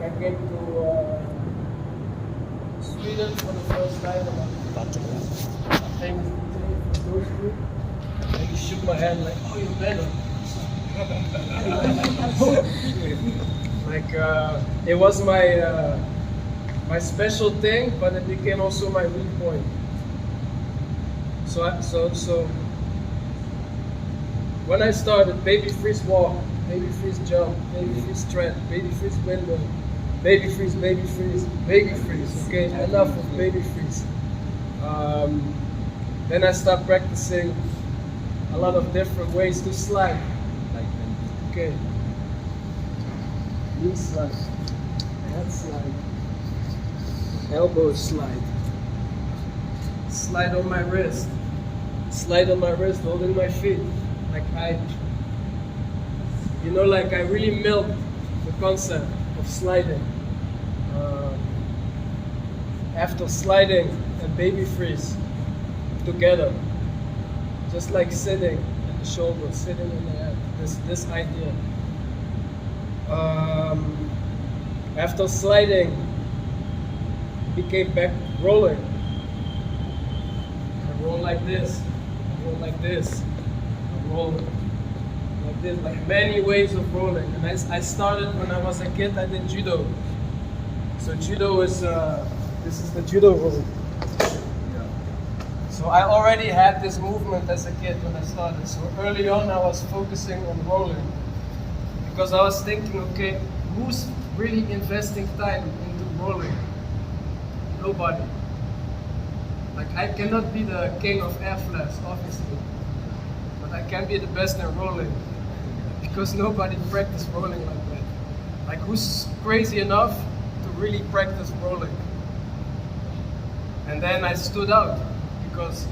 I came to Sweden for the first time. A famous DJ from those group. And he shook my hand like, oh, you're Menno. Like it was my my special thing, but it became also my weak point. So when I started, baby freeze walk, baby freeze jump, baby freeze tread, baby freeze window, baby freeze, baby freeze, baby freeze. Okay, enough of baby freeze. Then I started practicing a lot of different ways to slide. Okay. Knee slide, head slide, elbow slide, slide on my wrist, holding my feet. Like like I really milked the concept of sliding. After sliding and baby freeze together, just like sitting at the shoulder, sitting in the head. This idea. After sliding, became back rolling. I roll like this, I roll like this, I roll like this, like many ways of rolling. And I started when I was a kid, I did judo. So judo is, this is the judo roll. So I already had this movement as a kid when I started. So early on I was focusing on rolling. Because I was thinking, okay, who's really investing time into rolling? Nobody. Like I cannot be the king of air flaps, obviously. But I can be the best in rolling. Because nobody practice rolling like that. Like who's crazy enough to really practice rolling? And then I stood out. Because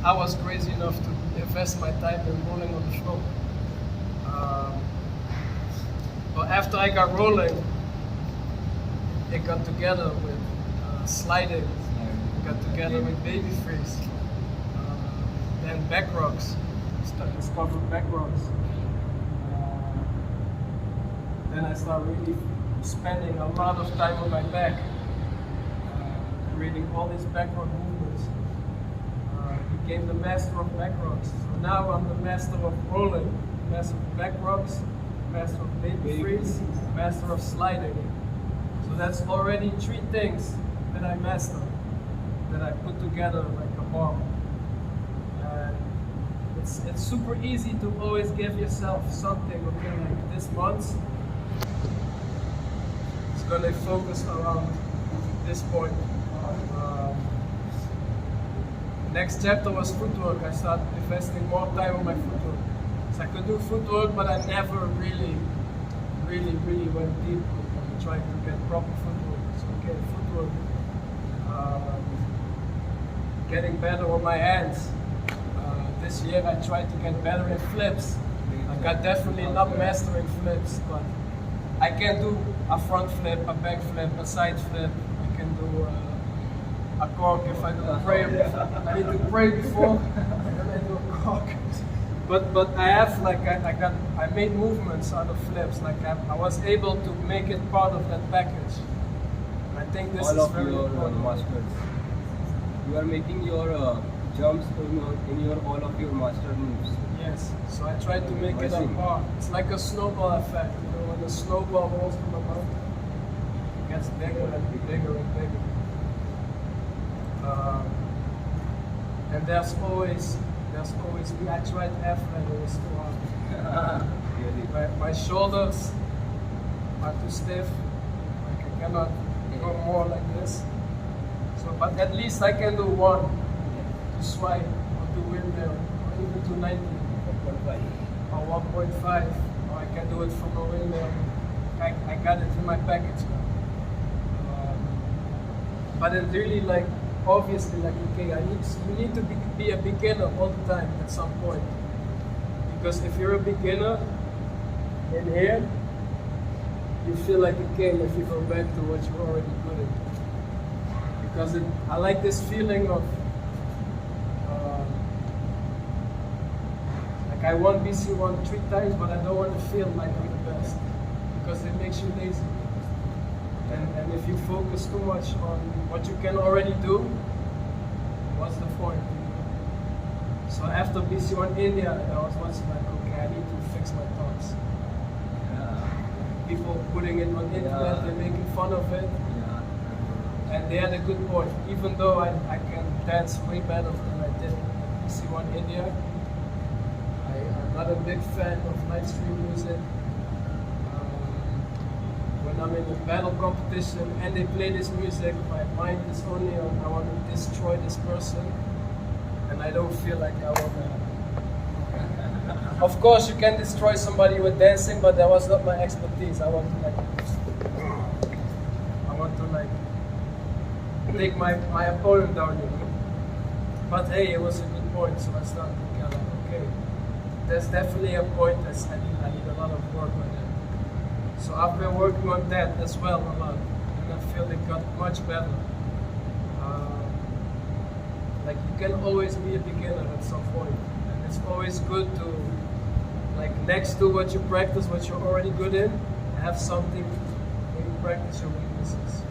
I was crazy enough to invest my time in rolling on the floor. But after I got rolling, it got together with sliding, it got together with baby freeze, then back rocks, discovered back rocks. Then I started really spending a lot of time on my back, creating all these back rock movements. Became the master of back rocks. So now I'm the master of rolling, master of back rocks, master of baby freeze, master of sliding. So that's already 3 things that I master, that I put together like a bomb. And it's super easy to always give yourself something, okay, like this month, it's gonna focus around this point. Next chapter was footwork. I started investing more time on my footwork. So I could do footwork, but I never really went deep on trying to get proper footwork. So okay, footwork. Getting better on my hands. This year I tried to get better in flips. I got definitely not mastering flips, but I can do a front flip, a back flip, a side flip. I can do a cork if I do a prayer. I need to pray before, and then I do a cork. But I have I made movements out of flips. Like I was able to make it part of that package. I think this is very important. Masters. You are making your jumps in your all of your master moves. Yes. So I tried to make it a part. It's like a snowball effect. You know, when the snowball rolls from the mountain, it gets bigger and bigger and bigger. And there's always me. I tried F-flat, it was too hard. My shoulders are too stiff. Like I cannot go more like this. So, but at least I can do one to swipe or to windmill or even to 90 or 1.5. Or I can do it from a windmill. I got it in my package now. But it really like. Obviously, like, okay, you need to be a beginner all the time at some point. Because if you're a beginner in here, you feel like a king if you go back to what you're already good at. Because I like this feeling of, like I won BC1 3 times, but I don't want to feel like I'm the best. Because it makes you lazy. And if you focus too much on what you can already do, what's the point? So after BC1 India, I was watching like, okay, I need to fix my thoughts. People putting it on the internet, they're making fun of it. And they had a good point. Even though I can dance way better than I did at BC1 India, I'm not a big fan of live stream music. When I'm in a battle competition and they play this music, my mind is only on I want to destroy this person, and I don't feel like I want to. Of course, you can destroy somebody with dancing, but that was not my expertise. I want to like take my opponent down, you know. But hey, it was a good point, so I started thinking, like, okay, there's definitely a point that I need a lot of work on it. So I've been working on that as well a lot, and I feel it got much better. Like you can always be a beginner at some point, and it's always good to, like next to what you practice, what you're already good in, have something where you practice your weaknesses.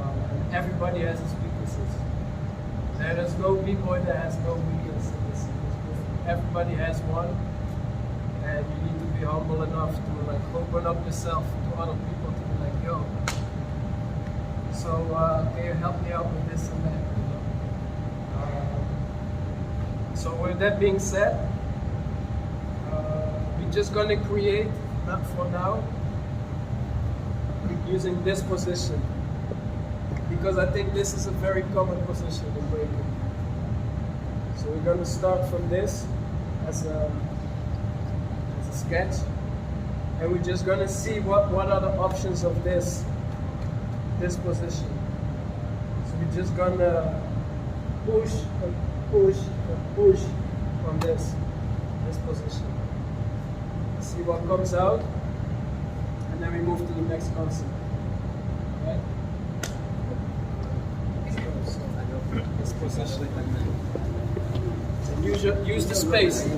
And everybody has his weaknesses. There is no b-boy that has no weakness in this. Everybody has one. And you need to be humble enough to like open up yourself to other people to be like, yo, so can you help me out with this and that? You know? So with that being said, we're just gonna create, not for now, using this position. Because I think this is a very common position in breaking. So we're gonna start from this as a sketch, and we're just gonna see what are the options of this position. So we're just gonna push and push and push from this position. See what comes out, and then we move to the next concept. Okay? So this position. And use the space.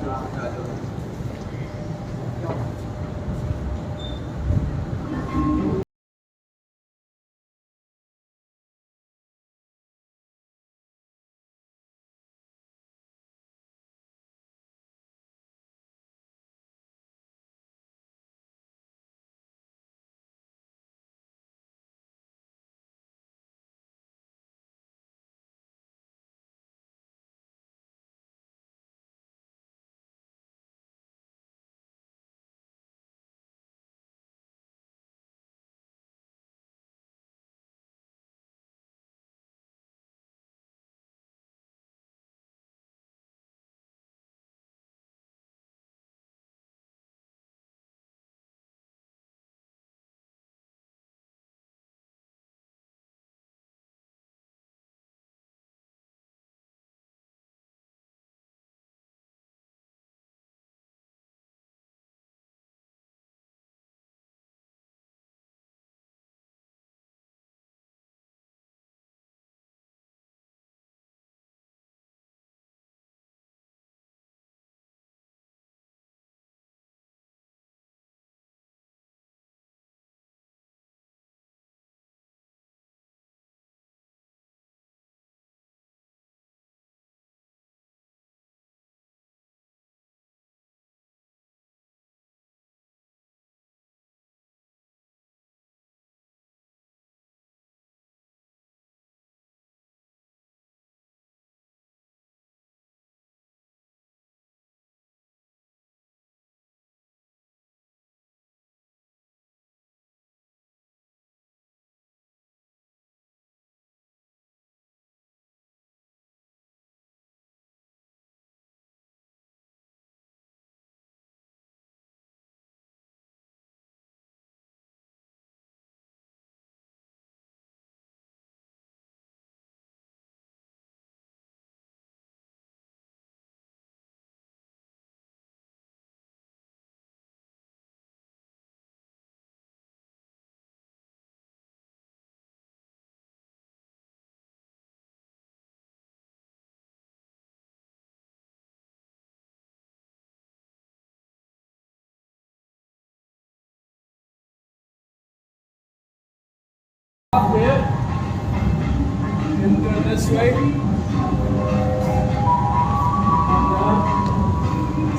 this way.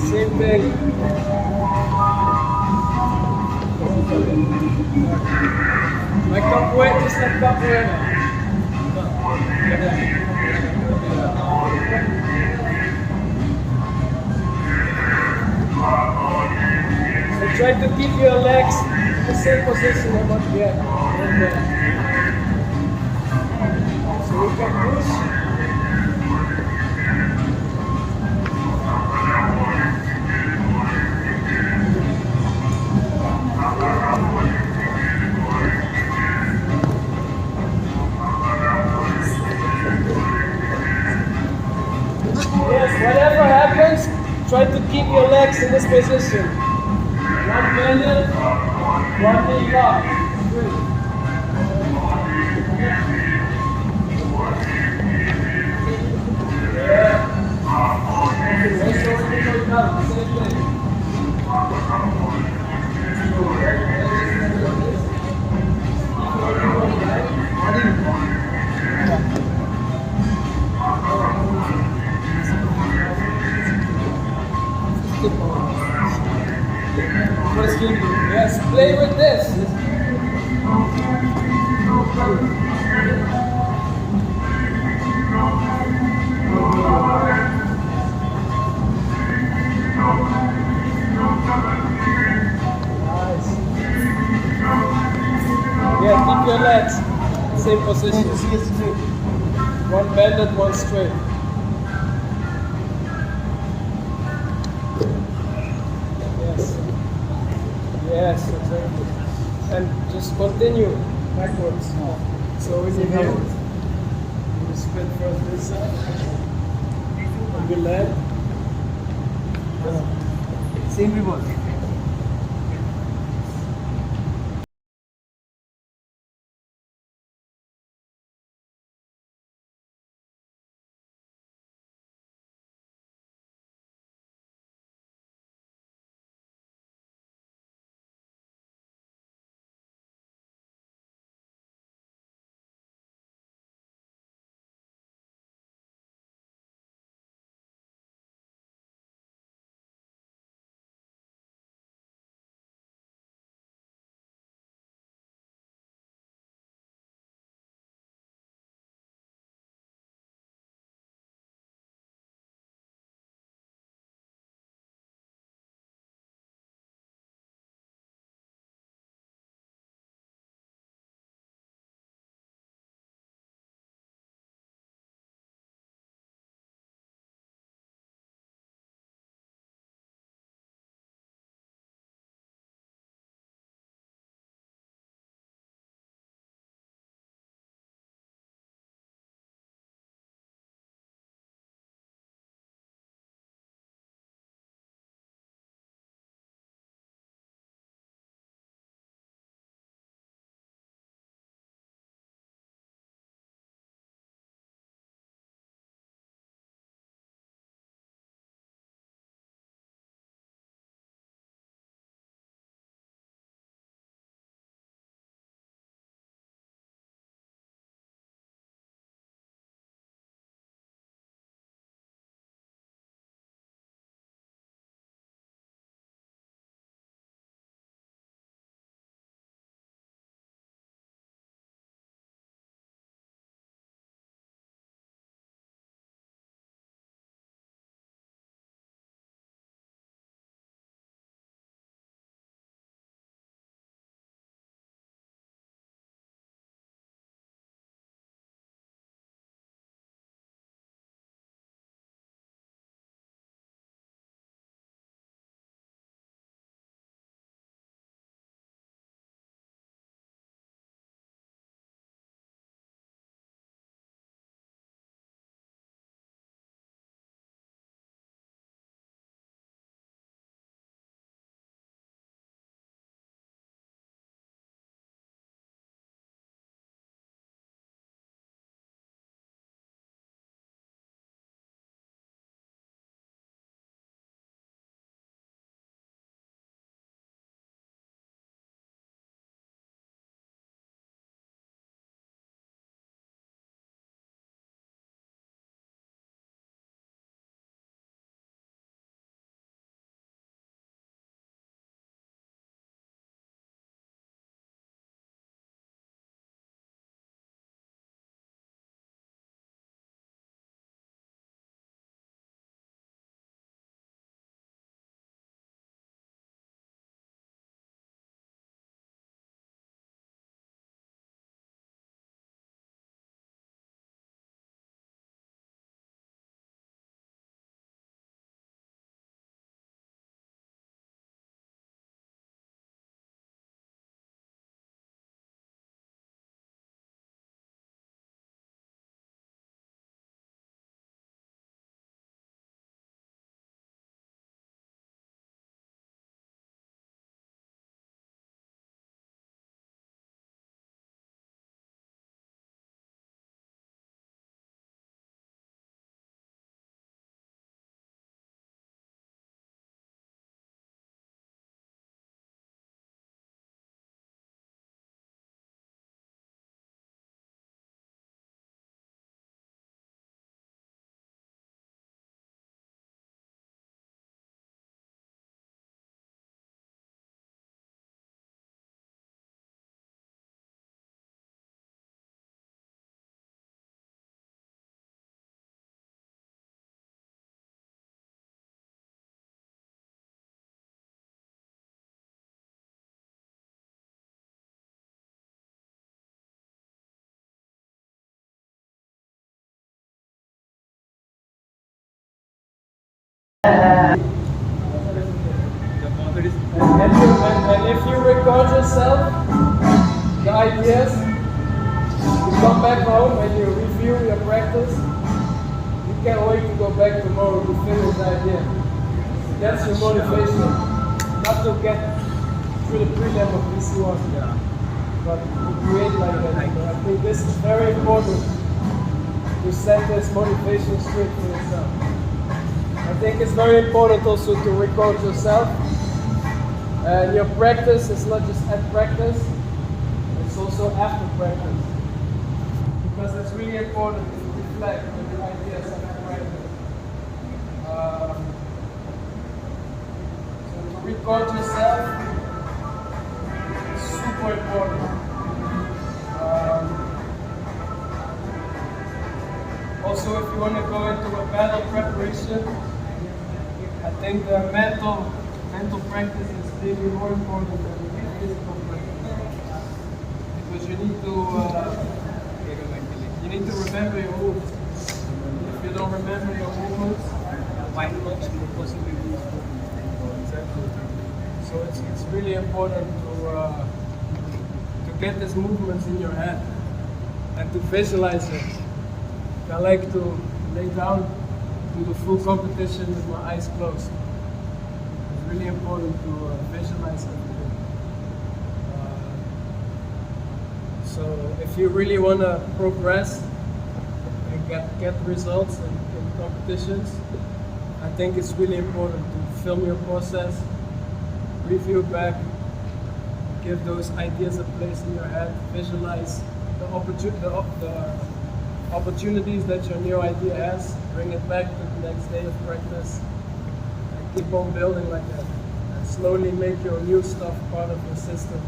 Same thing. Like capoeira, just like capoeira. So try to keep your legs in the same position about here. So you can push. Yes, whatever happens, try to keep your legs in this position. One bended, one knee lock. Good. Yeah. Let's go down, same thing. Yes, play with this. Nice. Yeah, keep your legs same position. One bended, one straight. Yes, exactly. And just continue backwards. So when you hit, you spin first this side, and you land. Same reverse. if you record yourself, the ideas, you come back home and you review your practice, you can't wait to go back tomorrow to finish the idea. That's your motivation. Not to get through the prelim of PC1, but to create like that. So I think this is very important to set this motivation straight for yourself. I think it's very important also to record yourself. And your practice is not just at practice, it's also after practice. Because it's really important to reflect on your ideas after practice. So to record yourself is super important. Also, if you want to go into a battle preparation, I think the mental practice is maybe more important than the physical practice. Because you need to remember your moves. If you don't remember your movements, why not possibly lose movements? Exactly. So it's really important to get these movements in your head and to visualize it. I like to lay down, do the full competition with my eyes closed. It's really important to visualize everything. So if you really want to progress and get results in competitions, I think it's really important to film your process, review back, give those ideas a place in your head, visualize the opportunities that your new idea has, bring it back to the next day of practice, and keep on building like that. And slowly make your new stuff part of your system.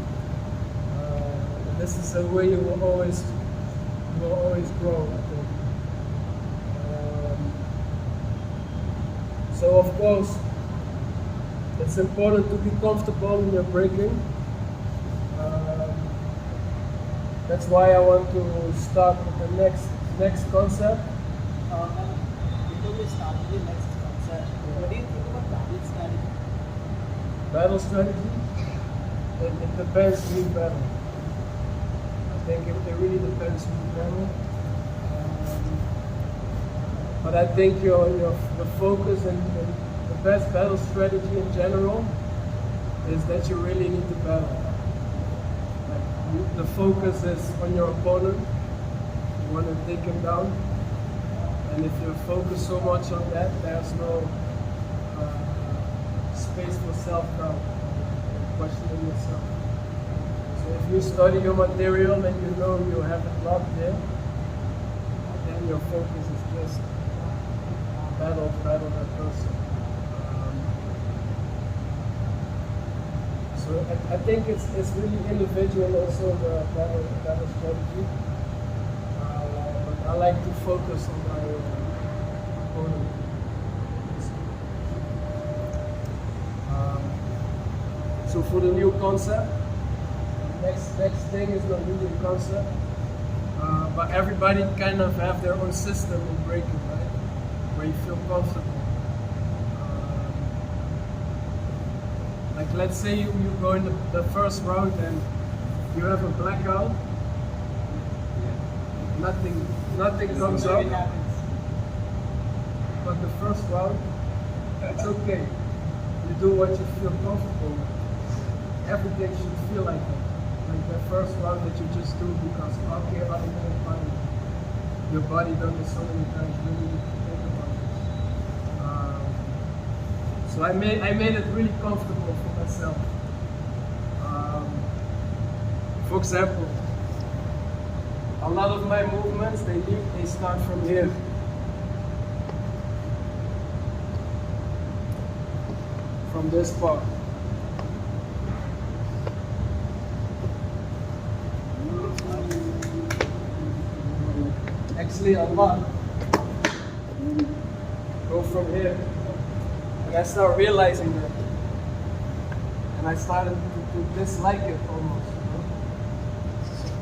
And this is the way you will always grow, I think. So of course, it's important to be comfortable in your breaking. That's why I want to start with the next concept. Before we start with the next concept, what do you think about battle strategy? Battle strategy? It depends who you battle. I think it really depends who you battle. But I think the focus and the best battle strategy in general is that you really need to battle. The focus is on your opponent. You want to take him down, and if you focus so much on that, there's no space for self-doubt, questioning yourself. So if you study your material and you know you have it locked in, then your focus is just battle that person. So I think it's really individual also, the battle strategy. But I like to focus on my opponent. So for the new concept, next thing is not really a concept, but everybody kind of have their own system in breaking, right? Where you feel comfortable. Like let's say you go in the first round and you have a blackout. Nothing comes up. But the first round, it's okay. You do what you feel comfortable with. Everything should feel like that. Like the first round that you just do because okay, other than fine. Your body done it so many times, you really need to think about it. So I made it really comfortable for myself. For example, a lot of my movements they start from here. From this part. Actually a lot. Go from here. And I started realizing that. And I started to dislike it almost.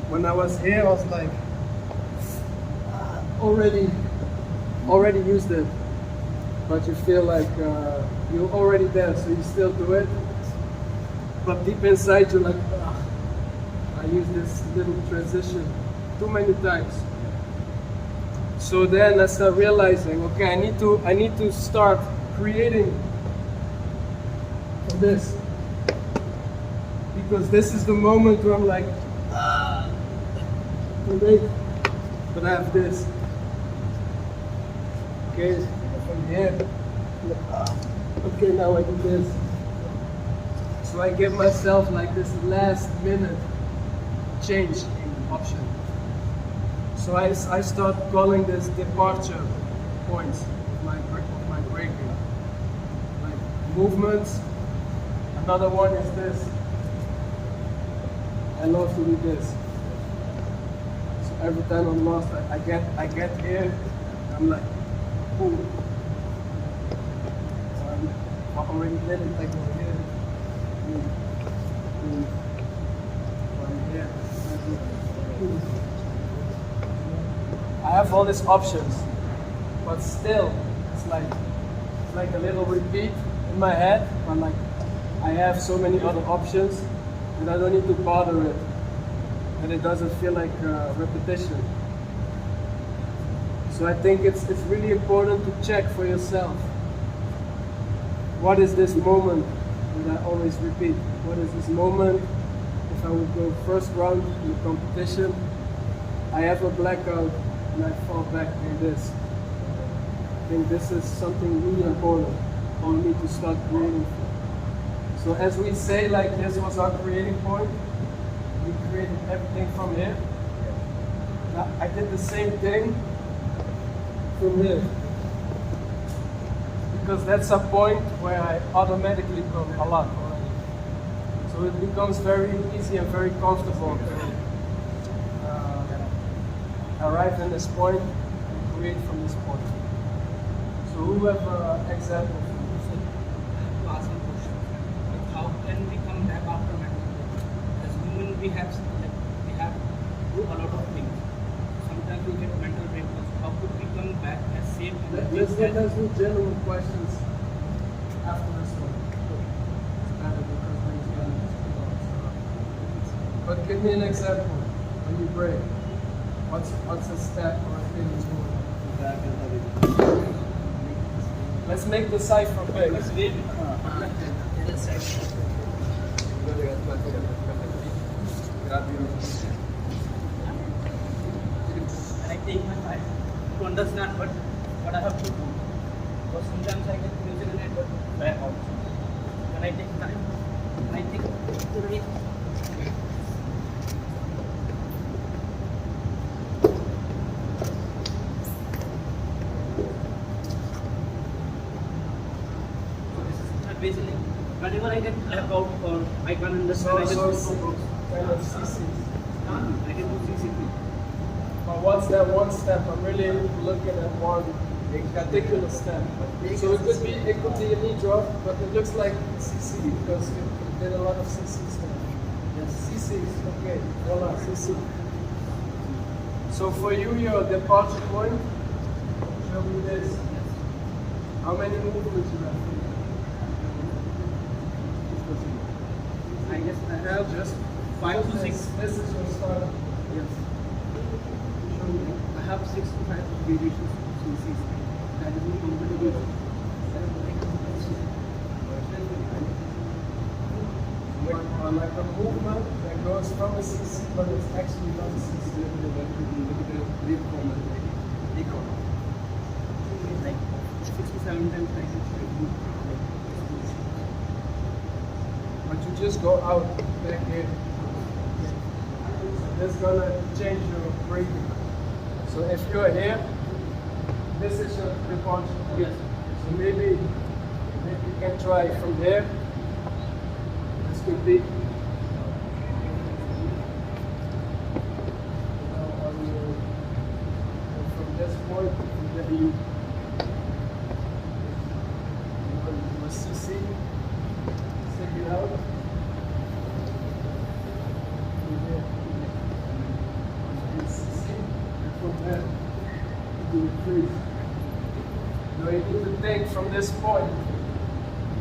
When I was here, I was like, already used it. But you feel like you're already there, so you still do it. but deep inside you're like, "Ah, I use this little transition too many times." So then I start realizing, okay, I need to start creating from this, because this is the moment where I'm like, wait, but I have this. Okay, from here. Okay, now I do this. So I give myself like this last minute change option. So I start calling this departure points of my breaking. Like movements. Another one is this. I love to do this. So every time I'm lost, I get here, I'm like, boom. I already did it, I go here. Boom. Boom. Right here. Boom. I have all these options, but still, it's like a little repeat in my head. But like, I have so many other options that I don't need to bother it, and it doesn't feel like repetition. So I think it's really important to check for yourself. What is this moment that I always repeat? What is this moment? If I would go first round in the competition, I have a blackout and I fall back in this. I think this is something really important for me to start creating for. So as we say, like this was our creating point, we created everything from here. Now, I did the same thing from here. Because that's a point where I automatically come a lot already. So it becomes very easy and very comfortable to arrive in this point and create from this point. So who have an example for this? To ask a question. Like how can we come back after mental break? As human, we have do a lot of things. Sometimes we get mental break. How could we come back as safe? Let's do general questions after this one. It's better because things get. But give me an example when you break. What's a step or a thing you do? Let's make the Cypher big. And I take my time to understand what I have to do. Because sometimes I get closer in it, but back out. When I take time, and I take the right. Basically, whenever I get left out or I can't understand, I just kind of CCs. I can do CCP. But what's that one step? I'm really looking at one particular step. So it could be a knee drop, but it looks like CC because you did a lot of CCs there. Yes, CCs. Okay, voila, CC. So for you, your departure point shall be this. How many movements you have? I guess I have just 5 to 6. This is your start. Yes. I have 6 to 5 variations of CCs. That is not compatible. Like a movement that goes from a CC, but it's actually not a CC. Like 6 to 7 times I can do. But you just go out back here. So this is gonna change your breathing. So if you're here, this is your departure. Yes. So maybe you can try from here. This could be. From this point, then you CC. Stick it out. Now you need to take from this point,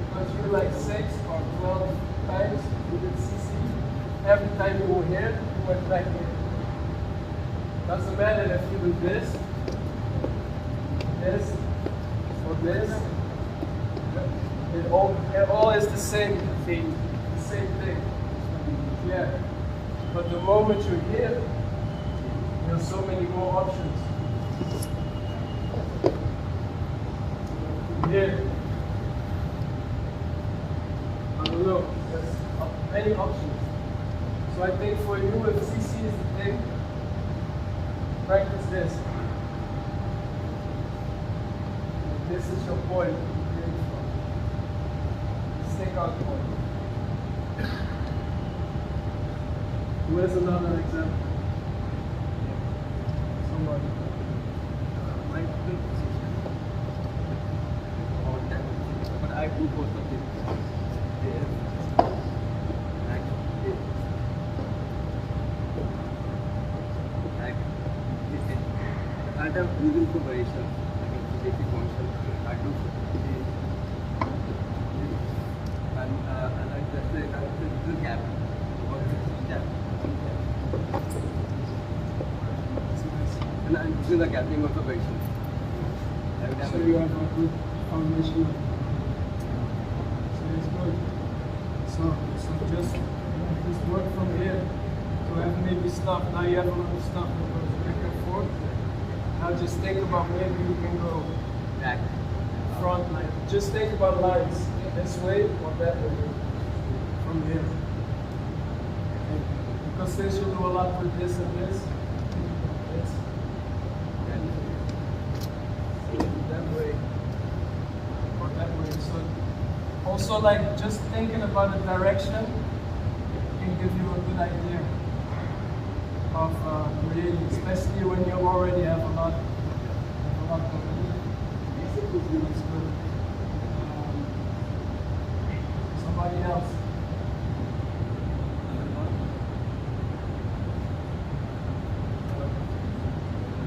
because you're like 6 or 12 times, you did CC, every time you go here, you went back here. Doesn't matter if you do this, or this. It all is the same thing, the same thing. Yeah. But the moment you're here, you have so many more options. Here. I don't know. There's many options. So I think for you, if CC is the thing, practice this. This is your point. Stick out point. Where's another example? Somebody. My good position. On that. But I do both of them. There. Like this. Like this. I have using for variation. Basic function. I do this. And I like just the gap. And I'm using the gapping of the variation. So you have a good foundation. So it's good. So just work from here. So have maybe stuff. Now you have a lot of stuff that goes back and forth. Now just think about maybe you can go Back. front line. Just think about lines this way or that way from here. Okay. Because since you do a lot with this and this, that way or that way. So also like just thinking about the direction can give you a good idea of creating, especially when you already have a lot of it's good. Somebody else.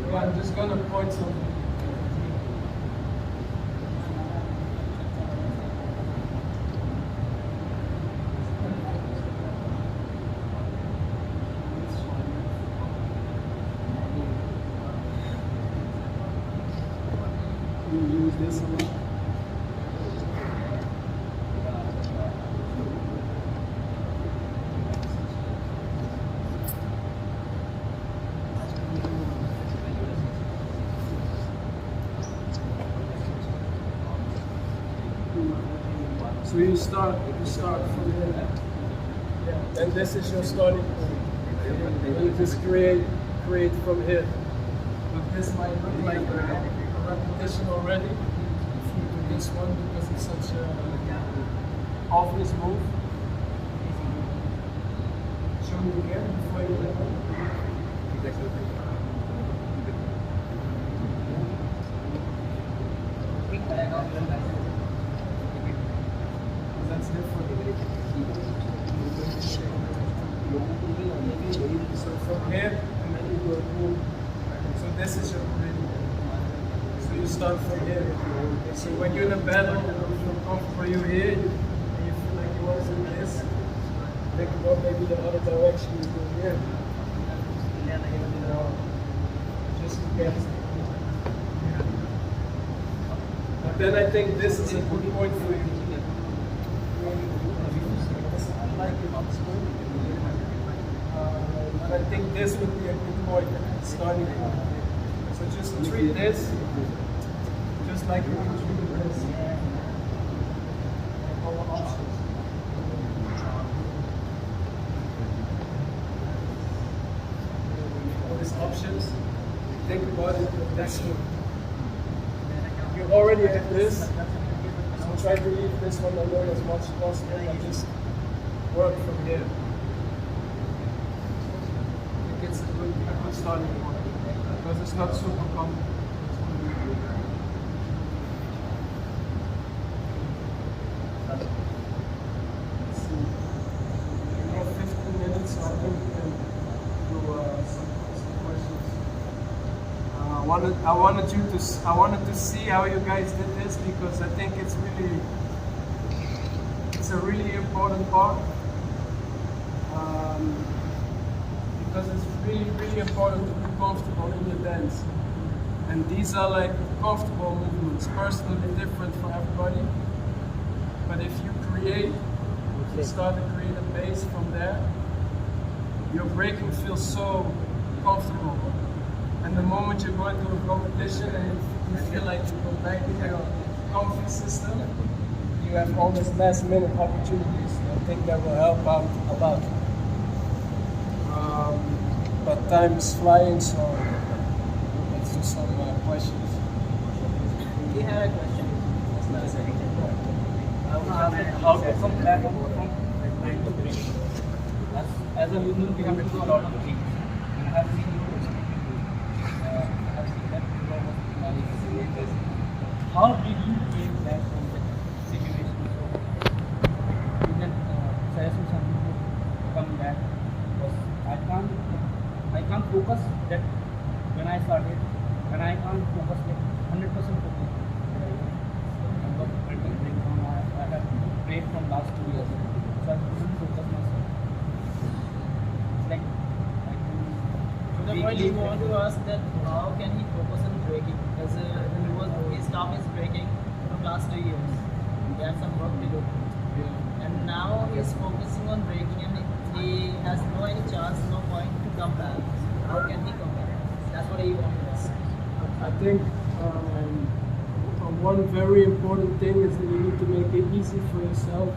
Yeah, I'm just gonna point something. You use this a lot. So you start from here. Yeah. And this is your starting point. And you just create from here. But this might look like a repetition already if you do this one because it's such a obvious move. Show me again before you let go. That's different. So from here, and then you go boom. So this is your rhythm. So you start from here. So when you're in a battle, you feel comfortable you're here, and you feel like you want to do this, think about maybe the other direction you go here. Just to get. But then I think this is a good point for you. And I think this would be a good point, starting point. So just treat this just like you would treat this. All options. All these options, think about it with this one. You already have this, so try to leave this one alone as much as possible and just work from here. I think it's a good starting point because it's not super complex. Let's see. We have 15 minutes, so I think we can do some questions. I wanted to see how you guys did this because I think it's a really important part. because it's really, really important to be comfortable in your dance. And these are like comfortable movements, personally different for everybody. But if you start to create a base from there, your breaking feels so comfortable. And the moment you go into a competition and you feel like you go back in your comfy system, you have all these last minute opportunities. I think that will help out a lot. But time is flying, so let's do some questions. We have a question. How to come back from line to break? As a human, we have to do a lot of things. And I have seen you I have seen that you are how did you break back from that situation? So you can suggest me something to come back, because I can't focus that when I started, when I can't focus like 100% focus. I have break from last 2 years, so I couldn't focus myself. It's like To the point you want to ask that how can he focus on breaking? Because his staff is breaking from last 2 years. He has some work to do. And now he's focusing on breaking and he has no any chance, no point to come back. How can he come back? That's what he wants to ask. I think one very important thing is that you need to make it easy for yourself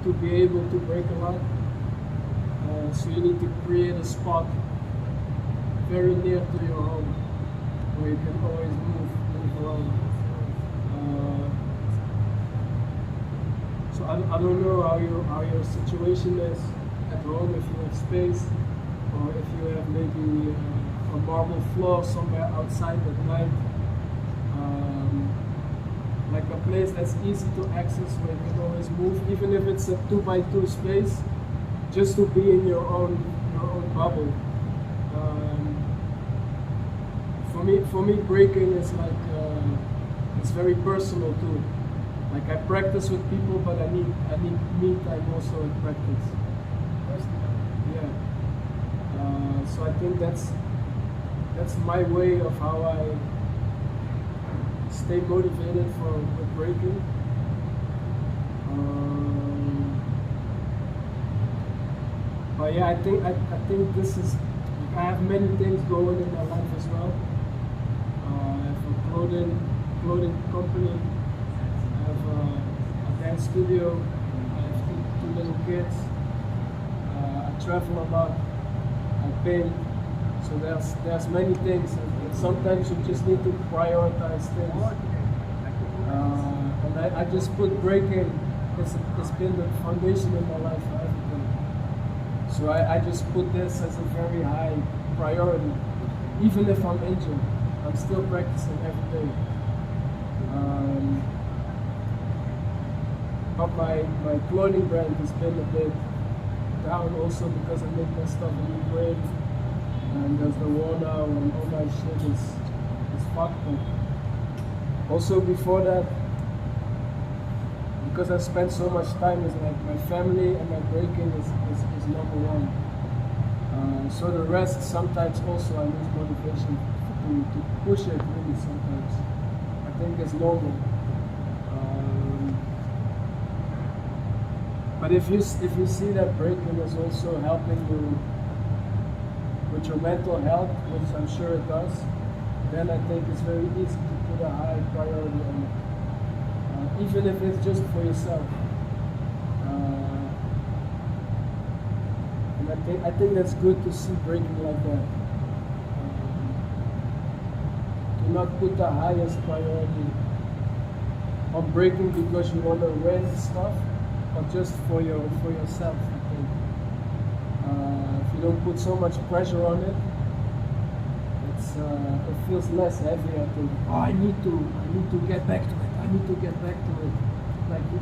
to be able to break a lot. So you need to create a spot very near to your home where you can always move around. So I don't know how your situation is at home, if you have space or if you have maybe a marble floor somewhere outside at night. Like a place that's easy to access where you can always move, even if it's a 2x2 space, just to be in your own bubble. For me, breaking is like it's very personal too. Like I practice with people, but I need me time also in practice. Yeah. So I think that's my way of how I stay motivated for breaking. But yeah, I think this is. I have many things going in my life as well. I have a clothing company. I have a dance studio. I have two little kids. I travel a lot. I paint. So there's many things, and sometimes you just need to prioritize things. And I just put breaking. It's been the foundation in my life for everything. So I just put this as a very high priority. Even if I'm injured, I'm still practicing every day. But my clothing brand has been a bit down also because I make my stuff in Ukraine. And there's the war now and all my shit is fucked up. Also before that, because I spent so much time with like my family and my breaking is number one. So the rest sometimes also I lose motivation to push it really sometimes. I think it's normal. But if you see that breaking is also helping you with your mental health, which I'm sure it does, then I think it's very easy to put a high priority on it. Even if it's just for yourself. And I think that's good to see breaking like that. Do not put the highest priority on breaking because you want to win stuff, but just for yourself, I think. If you don't put so much pressure on it, it feels less heavy. I think. Oh, I need to get back to it. I need to get back to it. Like you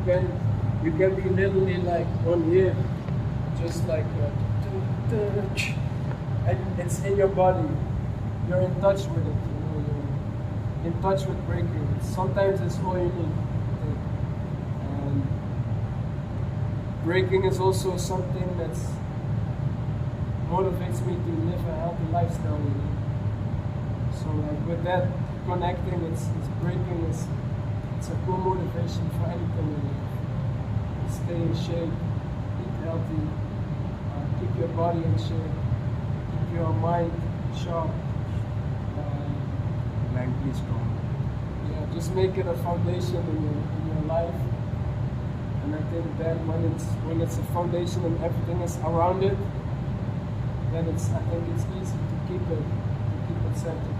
can be literally like on here, just like, and it's in your body. You're in touch with it. You're in touch with breaking. Sometimes it's all you need. And breaking is also something that's motivates me to live a healthy lifestyle. You know? So like with that connecting, it's breaking, it's a cool motivation for anything in life. Stay in shape, eat healthy, keep your body in shape, keep your mind sharp, Mentally strong. yeah, just make it a foundation in your life. And I think then when it's a foundation and everything is around it, then I think it's easy to keep it centered.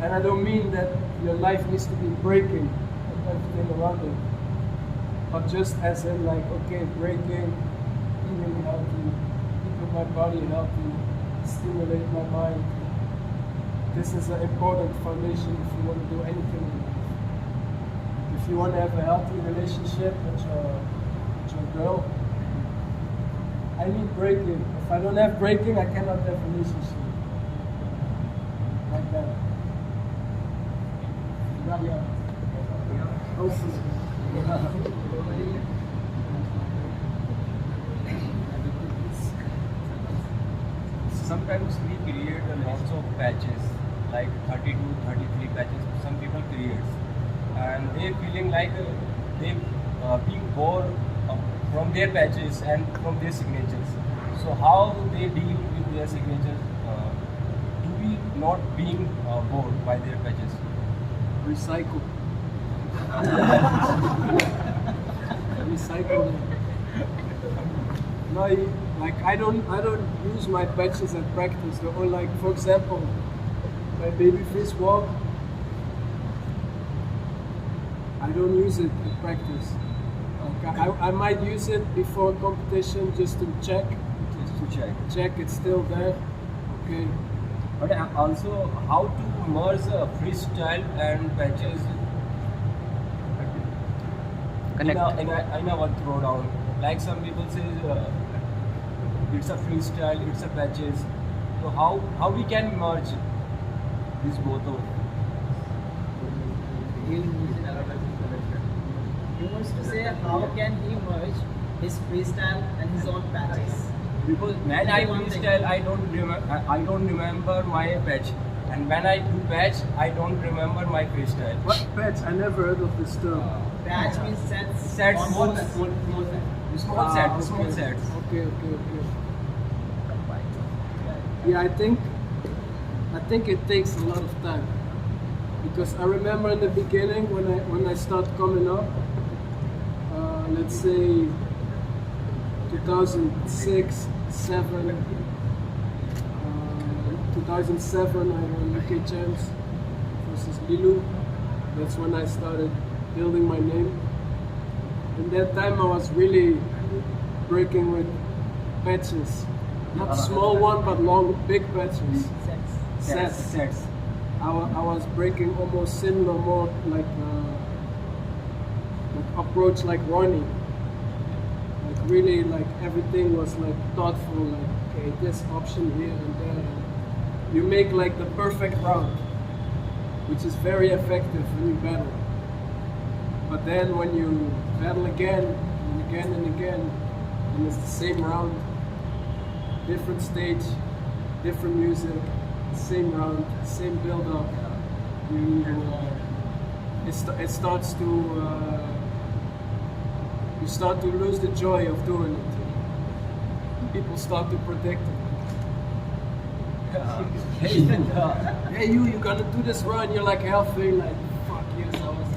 And I don't mean that your life needs to be breaking and everything around it, but just as in like, okay, breaking, eating healthy, keeping my body healthy, stimulate my mind. This is an important foundation if you want to do anything in life. If you want to have a healthy relationship with your girl, I need breaking. If I don't have breaking, I cannot have a relationship. Like that. Yeah. Sometimes we create lots of patches, like 32, 33 patches. Some people create, and they feeling like they being bored from their patches and from their signatures. So how they deal with their signatures? Do we not being bored by their patches? Recycle. Recycle them. No, like I don't use my patches at practice. Or like, for example, my babyface walk, I don't use it at practice. Like I might use it before competition just to check. Just to check. Check it's still there. Okay. But also, how to merge freestyle and patches in a one throwdown. Like some people say, it's a freestyle, it's a patches. So how we can merge these both of? He wants to say how can he merge his freestyle and his own patches? Because when I freestyle, I don't remember my patch, and when I do patch, I don't remember my freestyle. What patch? I never heard of this term. Patch means sets. Sets, Small small sets. Okay. Yeah, I think it takes a lot of time, because I remember in the beginning when I start coming up, let's say 2006, 7, 2007 I won UK Champs versus Lilu. That's when I started building my name. In that time I was really breaking with patches. Not small one, but long, big patches. Sets. I was breaking almost similar, more like approach like Ronnie. Like really, like everything was like thoughtful. Like okay, this option here and there. You make like the perfect round, which is very effective when you battle. But then when you battle again and again and again, and it's the same round, different stage, different music, same round, same build-up. It starts to you start to lose the joy of doing it. People start to predict it. Hey, you're gonna do this run. You're like healthy, like fuck yes, I was.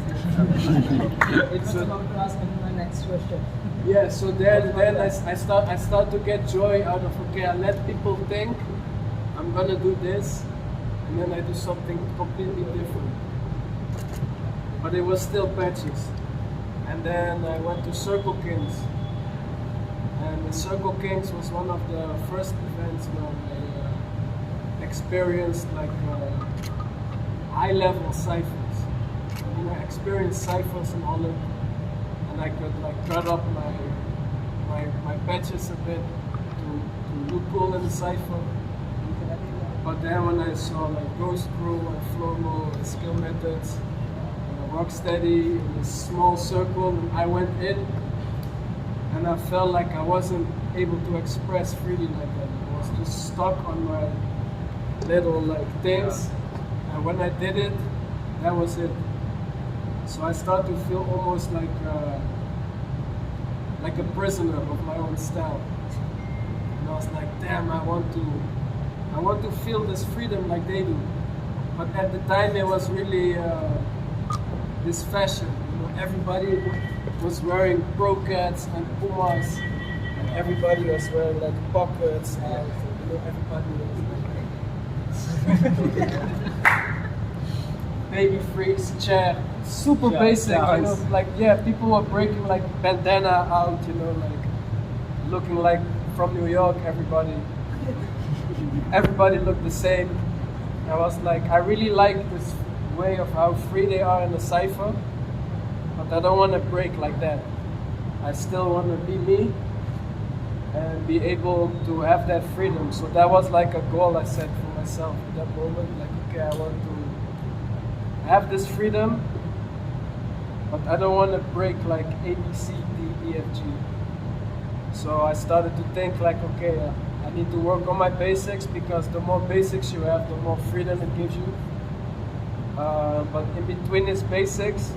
It's about to ask my next question. Yeah, so then I start to get joy out of okay, I let people think I'm gonna do this, and then I do something completely different. But it was still patches. And then I went to Circle Kings. And the Circle Kings was one of the first events where I experienced like high-level ciphers. And I experienced ciphers in Holland, and I could like cut up my patches a bit to look cool in the cipher. But then when I saw like Ghost Crew and Flomo and Skill Methods and Rocksteady in this small circle, and I went in and I felt like I wasn't able to express freely like that. I was just stuck on my little like things, and when I did it, that was it. So I started to feel almost like a prisoner of my own style. And I was like, damn, I want to feel this freedom like they do. But at the time, it was really this fashion. You know, everybody was wearing brocades and pumas, and everybody was wearing like pockets, and you know, everybody was like baby freaks, chair, super basic. You know, like people were breaking like bandana out. You know, like looking like from New York. Everybody looked the same. I was like, I really like this way of how free they are in the Cypher, but I don't want to break like that. I still want to be me and be able to have that freedom. So that was like a goal I set for myself at that moment. Like, okay, I want to have this freedom, but I don't want to break like A, B, C, D, E, F, G. So I started to think like, okay, I need to work on my basics, because the more basics you have, the more freedom it gives you. But in between these basics,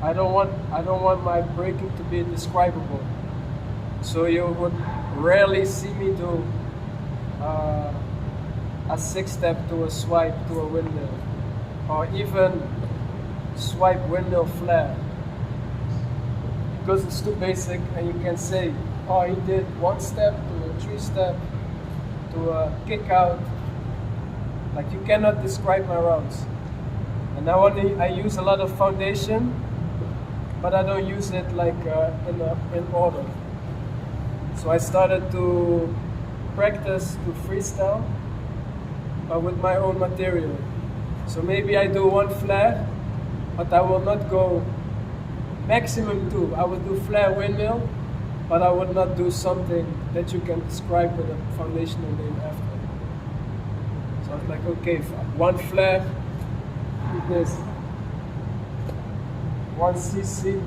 I don't want my breaking to be describable. So you would rarely see me do a 6-step to a swipe to a windmill, or even swipe windmill flare, because it's too basic, and you can say, oh, he did 1 step to a 3-step to a kick out. Like, you cannot describe my rounds. And I use a lot of foundation, but I don't use it like in order. So I started to practice to freestyle, but with my own material. So maybe I do 1 flare, but I will not go maximum 2. I will do flare windmill, but I would not do something that you can describe with a foundational name after. So I was like, okay, 1 flare, do this. 1 CC,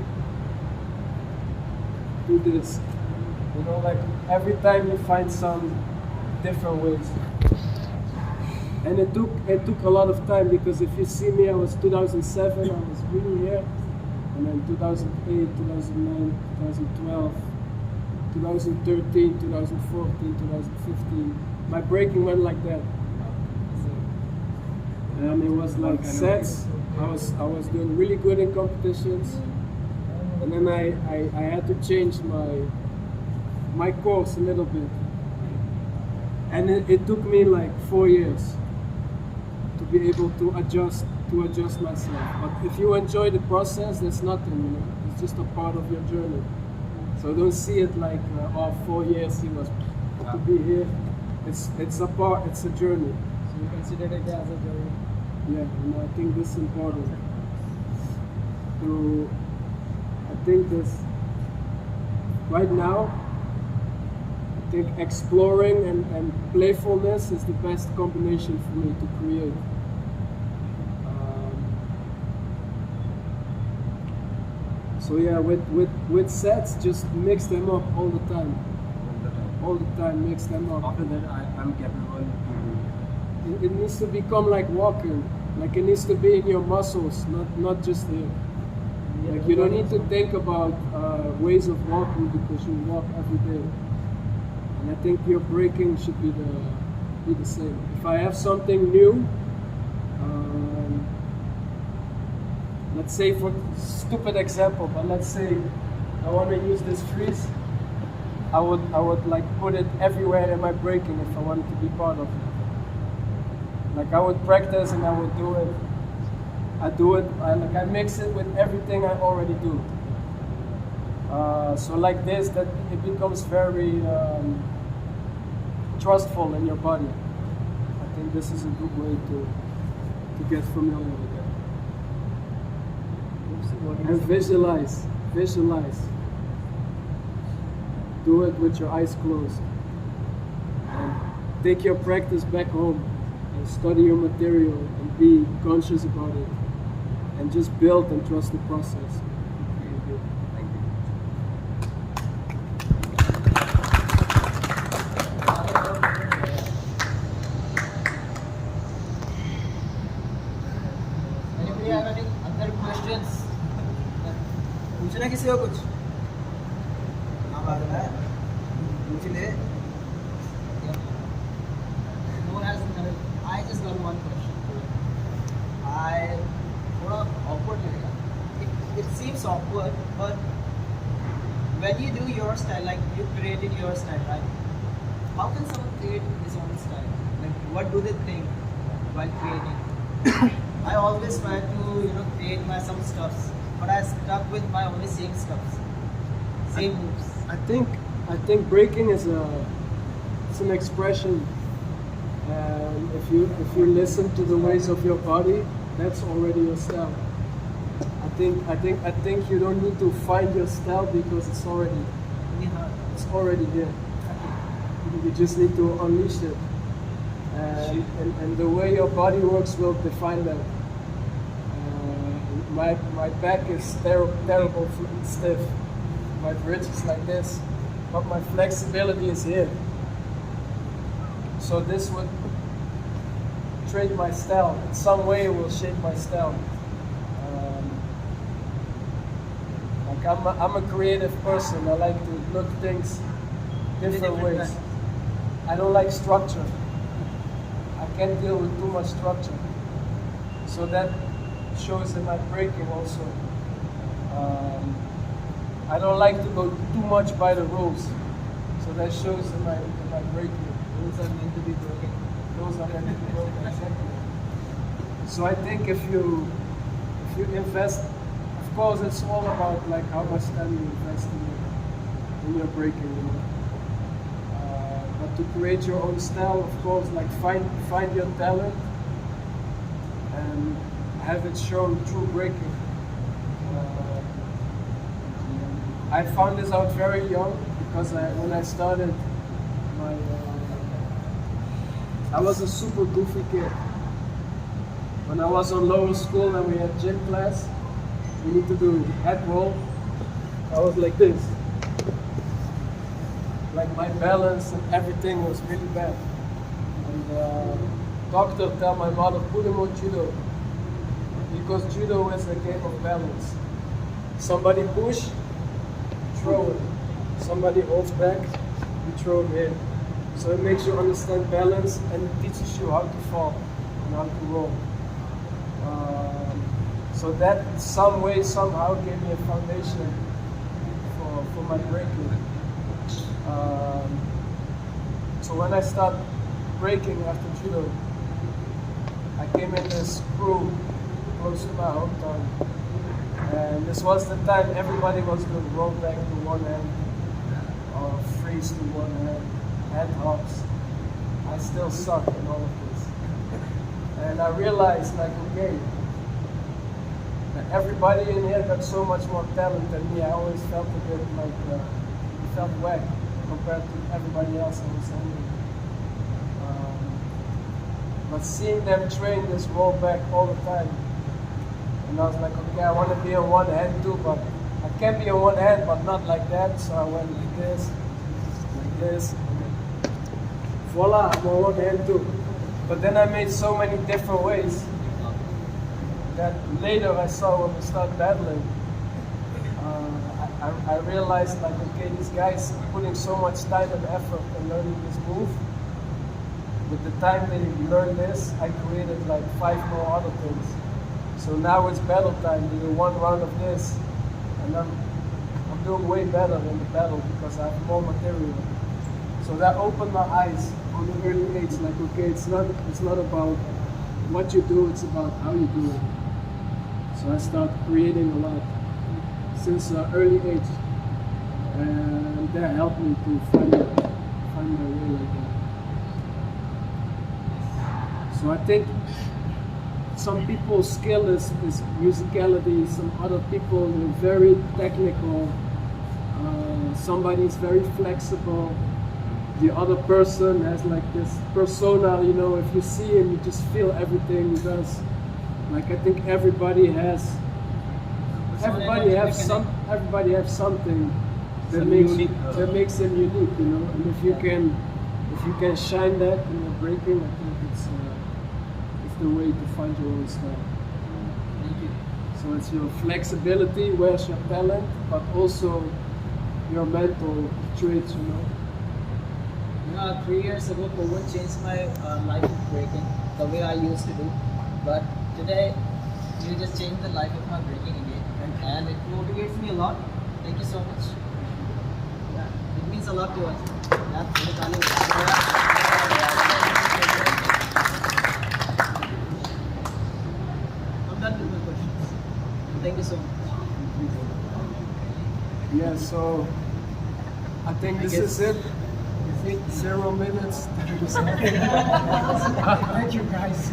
do this. You know, like every time you find some different ways. And it took a lot of time, because if you see me, I was 2007, I was really here. And then 2008, 2009, 2012, 2013, 2014, 2015, my breaking went like that. And it was like sets. I was doing really good in competitions, and then I had to change my course a little bit. And it took me like 4 years to be able to adjust myself. But if you enjoy the process, there's nothing, you know. It's just a part of your journey. So don't see it like 4 years he was to be here. It's a part. It's a journey. So you consider it as a journey. Yeah, and I think this is important. I think this right now. I think exploring and playfulness is the best combination for me to create. So yeah, with sets, just mix them up all the time. All the time, mix them up. After that, I'm capable to. It needs to become like walking. Like, it needs to be in your muscles, not just here. Like, you don't need to think about ways of walking, because you walk every day. And I think your breaking should be the same. If I have something new, let's say, for stupid example, but let's say I want to use this freeze, I would like put it everywhere in my breaking if I wanted to be part of it. Like, I would practice and I would do it. I mix it with everything I already do. So like this, that it becomes very trustful in your body. I think this is a good way to get familiar with it. And visualize. Do it with your eyes closed. And take your practice back home. Study your material and be conscious about it, and just build and trust the process. Thank you. पूछना किसी को कुछ? हाँ बात है, पूछ ले। No has I just got one question. थोड़ा awkward लगेगा. It seems awkward, but when you do your style, like you created your style, right? How can someone create his own style? Like, what do they think while creating? I always try to, create my some stuffs, but I stuck with my only same stuffs, same moves. I think breaking is it's an expression, and if you listen to the ways of your body, that's already your style. I think you don't need to find your style because it's already there. You just need to unleash it, and the way your body works will define that. My back is terrible stiff. My bridge is like this, but my flexibility is here. So this would trade my style. In some way it will shape my style. Like I'm a creative person. I like to look things different ways. I don't like structure. I can't deal with too much structure. So that shows in my breaking also. I don't like to go too much by the rules. So that shows in my breaking. Rules are meant to be broken. Those are meant to be broken, exactly. So I think if you invest, of course it's all about like how much time you invest in your breaking, but to create your own style, of course, like find your talent and have it shown through breaking. I found this out very young because when I started I was a super goofy kid. When I was on lower school and we had gym class, we need to do head roll. I was like this. Like my balance and everything was really bad. And doctor tell my mother, put him on judo. Because judo is a game of balance. Somebody push, throw it. Somebody holds back, you throw him in. So it makes you understand balance and it teaches you how to fall and how to roll. So that some way, somehow gave me a foundation for my breaking. So when I started breaking after judo, I came in this crew close to my hometown. And this was the time everybody was doing roll back to one hand or freeze to one hand. Hand hops. I still suck in all of this. And I realized, like, okay, that everybody in here got so much more talent than me. I always felt a bit like, felt whack compared to everybody else I was handling. But seeing them train this roll back all the time, and I was like, okay, I want to be on one hand too, but I can't be on one hand, but not like that. So I went like this, voila, I'm on one hand too. But then I made so many different ways that later I saw when we started battling, I realized like, okay, these guys putting so much time and effort in learning this move. With the time they learned this, I created like 5 more other things. So now it's battle time. We do 1 round of this, and I'm doing way better in the battle because I have more material. So that opened my eyes on the early age. Like, okay, it's not about what you do, it's about how you do it. So I started creating a lot since early age, and that helped me to find my way like that. So I think some people's skill is musicality, some other people are very technical, somebody is very flexible, the other person has like this persona, if you see him, you just feel everything he does. Like I think everybody has something that makes them unique, and if you can shine that in your breaking, I think it's the way to find your own style. Thank you. So it's your flexibility, where's your talent, but also your mental traits, you know. 3 years ago, COVID changed my life of breaking, the way I used to do. But today, you just changed the life of my breaking again, and it motivates me a lot. Thank you so much. Yeah, it means a lot to us. Yeah, I'm done with my questions. Thank you so much. Yeah, so I think this is it. 0 minutes. Thank you guys.